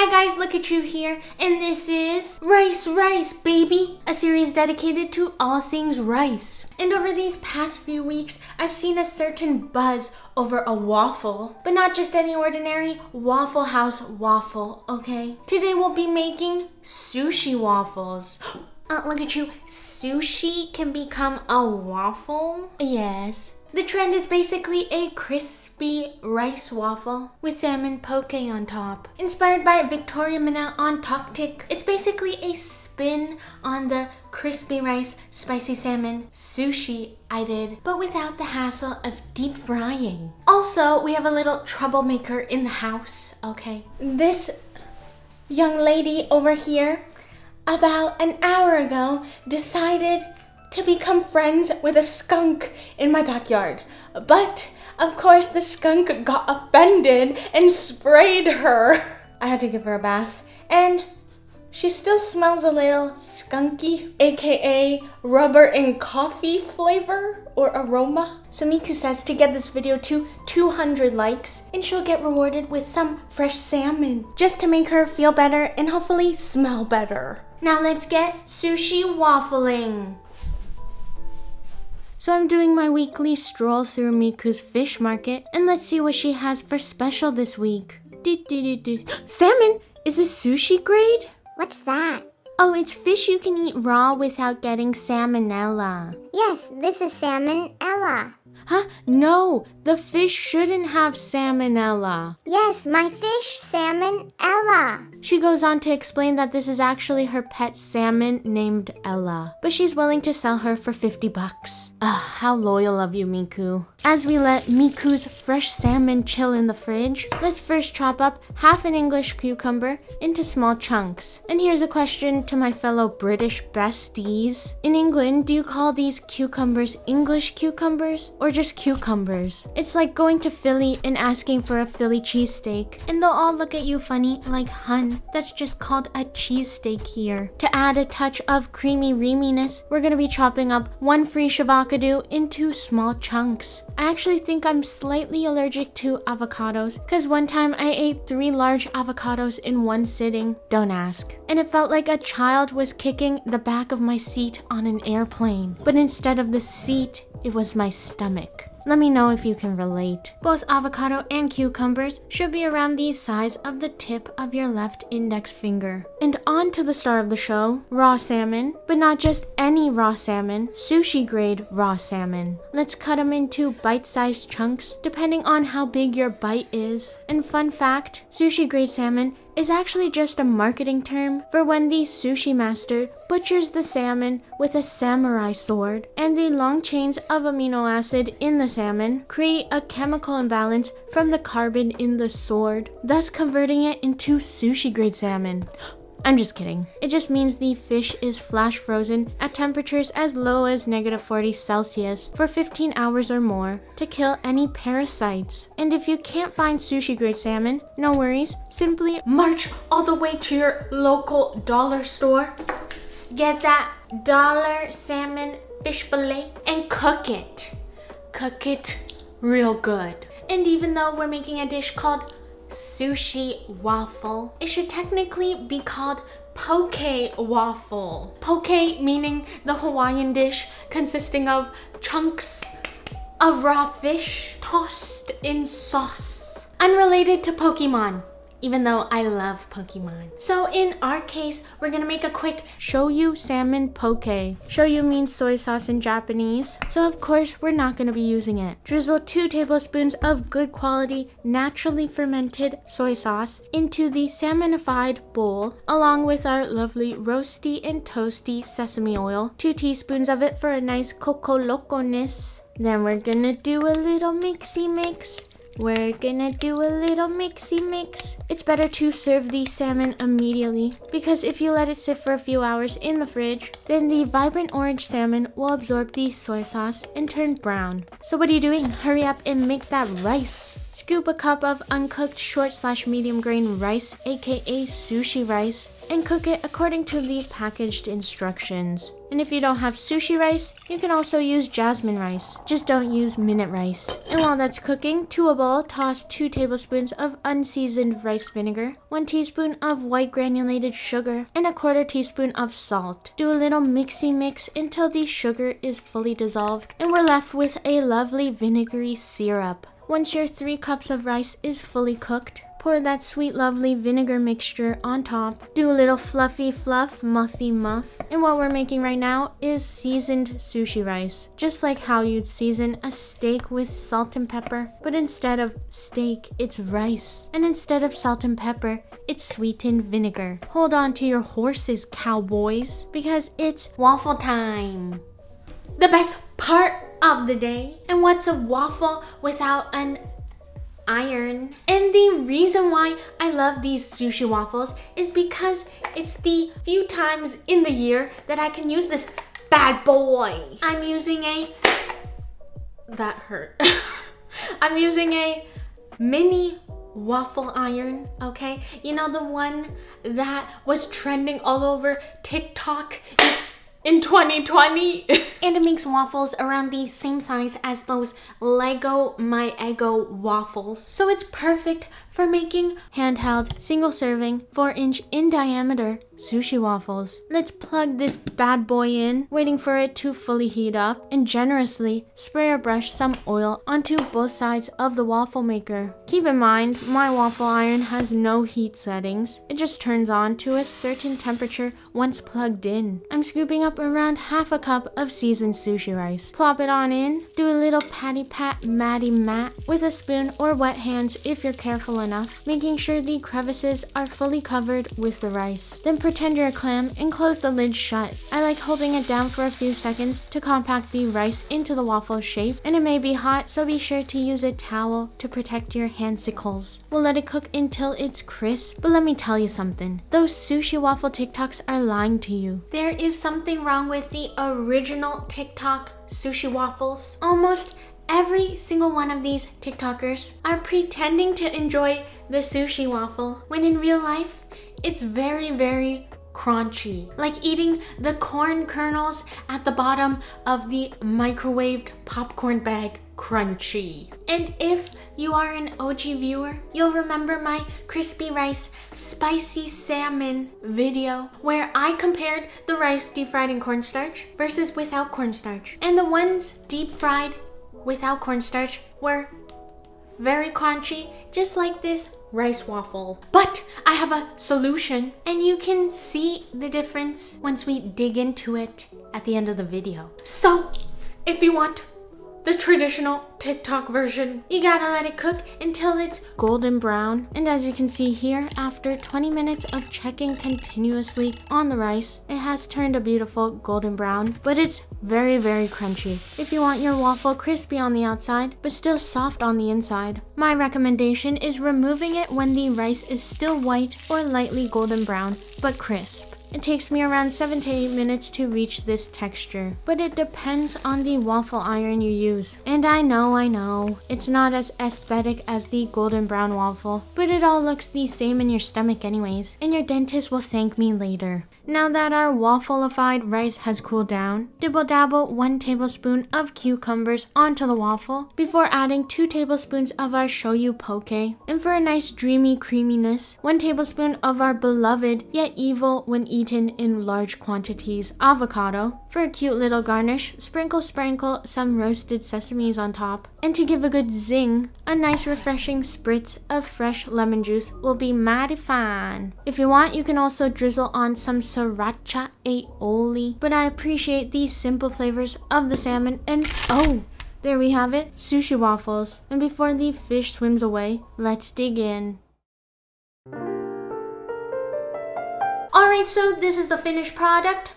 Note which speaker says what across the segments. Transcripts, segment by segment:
Speaker 1: Hi guys, LookCatchu here, and this is Rice, baby, a series dedicated to all things rice. And over these past few weeks, I've seen a certain buzz over a waffle, but not just any ordinary Waffle House waffle, okay? Today we'll be making sushi waffles. LookCatchu, sushi can become a waffle? Yes. The trend is basically a crispy rice waffle with salmon poke on top. Inspired by Victoria Minna on Toktik, it's basically a spin on the crispy rice, spicy salmon sushi I did, but without the hassle of deep frying. Also, we have a little troublemaker in the house, okay? This young lady over here, about an hour ago, decided to become friends with a skunk in my backyard. But, of course, the skunk got offended and sprayed her. I had to give her a bath. And she still smells a little skunky, aka rubber and coffee flavor or aroma. So Miku says to get this video to 200 likes and she'll get rewarded with some fresh salmon just to make her feel better and hopefully smell better. Now let's get sushi waffling. So I'm doing my weekly stroll through Miku's fish market, and let's see what she has for special this week. Salmon! Is this sushi grade?
Speaker 2: What's that?
Speaker 1: Oh, it's fish you can eat raw without getting salmonella.
Speaker 2: Yes, this is salmonella.
Speaker 1: Huh? No, the fish shouldn't have salmonella.
Speaker 2: Yes, my fish, salmonella.
Speaker 1: She goes on to explain that this is actually her pet salmon named Ella, but she's willing to sell her for 50 bucks. How loyal of you, Miku. As we let Miku's fresh salmon chill in the fridge, let's first chop up half an English cucumber into small chunks. And here's a question to my fellow British besties. In England, do you call these cucumbers English cucumbers or just cucumbers? It's like going to Philly and asking for a Philly cheesesteak, and they'll all look at you funny like, hun, that's just called a cheesesteak here. To add a touch of creamy reaminess, we're gonna be chopping up one free shavakadu into small chunks. I actually think I'm slightly allergic to avocados because one time I ate 3 large avocados in one sitting. Don't ask. And it felt like a child was kicking the back of my seat on an airplane, but instead of the seat, it was my stomach. Let me know if you can relate. Both avocado and cucumbers should be around the size of the tip of your left index finger. And on to the star of the show, raw salmon, but not just any raw salmon, sushi grade raw salmon. Let's cut them into bite-sized chunks depending on how big your bite is. And fun fact, sushi grade salmon is actually just a marketing term for when the sushi master butchers the salmon with a samurai sword, and the long chains of amino acid in the salmon create a chemical imbalance from the carbon in the sword, thus converting it into sushi grade salmon. I'm just kidding. It just means the fish is flash frozen at temperatures as low as -40 Celsius for 15 hours or more to kill any parasites. And if you can't find sushi grade salmon, no worries. Simply march all the way to your local dollar store, get that dollar salmon fish fillet, and cook it. Cook it real good. And even though we're making a dish called sushi waffle, it should technically be called poke waffle. Poke meaning the Hawaiian dish consisting of chunks of raw fish tossed in sauce. Unrelated to Pokemon, even though I love Pokemon. So in our case, we're gonna make a quick shoyu salmon poke. Shoyu means soy sauce in Japanese, so of course we're not gonna be using it. Drizzle 2 tablespoons of good quality, naturally fermented soy sauce into the salmonified bowl, along with our lovely roasty and toasty sesame oil, 2 teaspoons of it for a nice coco loco-ness. Then we're gonna do a little mixy mix. We're gonna do a little mixy mix. It's better to serve the salmon immediately because if you let it sit for a few hours in the fridge, then the vibrant orange salmon will absorb the soy sauce and turn brown. So what are you doing? Hurry up and make that rice. Scoop a cup of uncooked short/medium grain rice, aka sushi rice, and cook it according to the packaged instructions. And if you don't have sushi rice, you can also use jasmine rice. Just don't use minute rice. And while that's cooking, to a bowl, toss 2 tablespoons of unseasoned rice vinegar, 1 teaspoon of white granulated sugar, and 1/4 teaspoon of salt. Do a little mixy mix until the sugar is fully dissolved, and we're left with a lovely vinegary syrup. Once your 3 cups of rice is fully cooked, pour that sweet lovely vinegar mixture on top. Do a little fluffy fluff, muffy muff. And what we're making right now is seasoned sushi rice. Just like how you'd season a steak with salt and pepper. But instead of steak, it's rice. And instead of salt and pepper, it's sweetened vinegar. Hold on to your horses, cowboys, because it's waffle time. The best part of the day. And what's a waffle without an iron? And the reason why I love these sushi waffles is because it's the few times in the year that I can use this bad boy. I'm using that hurt. I'm using a mini waffle iron, okay? You know, the one that was trending all over TikTok in 2020. And it makes waffles around the same size as those Lego My Eggo waffles. So it's perfect for making handheld, single serving, 4-inch in diameter sushi waffles. Let's plug this bad boy in, waiting for it to fully heat up, and generously spray or brush some oil onto both sides of the waffle maker. Keep in mind, my waffle iron has no heat settings. It just turns on to a certain temperature once plugged in. I'm scooping up around 1/2 cup of seasoned sushi rice. Plop it on in, do a little patty pat matty mat with a spoon or wet hands if you're careful enough, making sure the crevices are fully covered with the rice. Then pretend you're a clam and close the lid shut. I like holding it down for a few seconds to compact the rice into the waffle shape, and it may be hot, so be sure to use a towel to protect your handsicles. We'll let it cook until it's crisp, but let me tell you something. Those sushi waffle TikToks are lying to you. There is something wrong with the original TikTok sushi waffles. Almost every single one of these TikTokers are pretending to enjoy the sushi waffle, when in real life, it's very, very crunchy. Like eating the corn kernels at the bottom of the microwaved popcorn bag crunchy. And if you are an OG viewer, you'll remember my crispy rice, spicy salmon video where I compared the rice deep fried in cornstarch versus without cornstarch. And the ones deep fried without cornstarch were very crunchy, just like this rice waffle. But I have a solution, and you can see the difference once we dig into it at the end of the video. So if you want the traditional TikTok version, you gotta let it cook until it's golden brown. And as you can see here, after 20 minutes of checking continuously on the rice, it has turned a beautiful golden brown, but it's very, very crunchy. If you want your waffle crispy on the outside, but still soft on the inside, my recommendation is removing it when the rice is still white or lightly golden brown, but crisp. It takes me around 7 to 8 minutes to reach this texture, but it depends on the waffle iron you use. And I know, it's not as aesthetic as the golden brown waffle, but it all looks the same in your stomach anyways, and your dentist will thank me later. Now that our waffleified rice has cooled down, dibble dabble 1 tablespoon of cucumbers onto the waffle before adding 2 tablespoons of our shoyu poke. And for a nice dreamy creaminess, 1 tablespoon of our beloved yet evil when eaten in large quantities avocado. For a cute little garnish, sprinkle some roasted sesames on top. And to give a good zing, a nice refreshing spritz of fresh lemon juice will be mighty fine. If you want, you can also drizzle on some sriracha aioli, but I appreciate these simple flavors of the salmon. And oh, there we have it, sushi waffles. And before the fish swims away, let's dig in. Alright, so this is the finished product,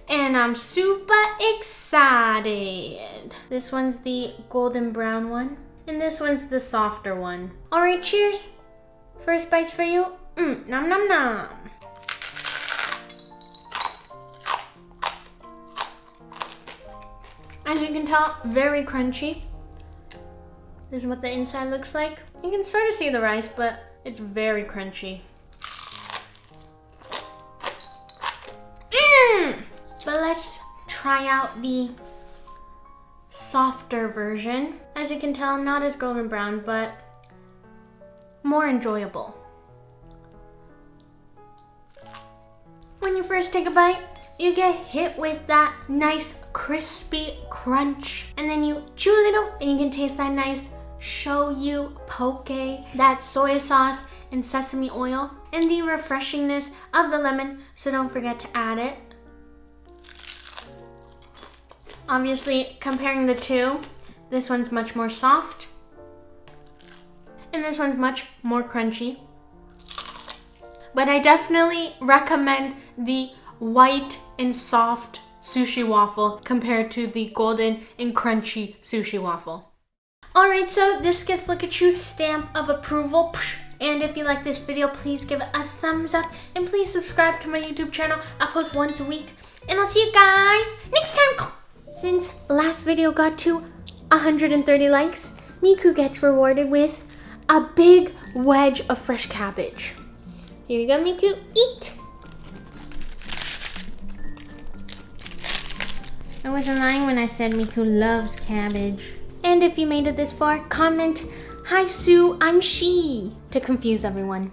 Speaker 1: and I'm super excited. This one's the golden brown one, and this one's the softer one. Alright, cheers. First bites for you. Nom nom nom. As you can tell, very crunchy. This is what the inside looks like. You can sort of see the rice, but it's very crunchy. try out the softer version. As you can tell, not as golden brown, but more enjoyable. When you first take a bite, you get hit with that nice crispy crunch, and then you chew a little and you can taste that nice shoyu poke, that soy sauce and sesame oil, and the refreshingness of the lemon, so don't forget to add it. Obviously, comparing the two, this one's much more soft and this one's much more crunchy. But I definitely recommend the white and soft sushi waffle compared to the golden and crunchy sushi waffle. Alright, so this gets LookCatchu's stamp of approval. And if you like this video, please give it a thumbs up. And please subscribe to my YouTube channel. I post once a week. And I'll see you guys next time. Since last video got to 130 likes, Miku gets rewarded with a big wedge of fresh cabbage. Here you go, Miku. Eat! I wasn't lying when I said Miku loves cabbage. And if you made it this far, comment, "Hi Sue, I'm she," to confuse everyone.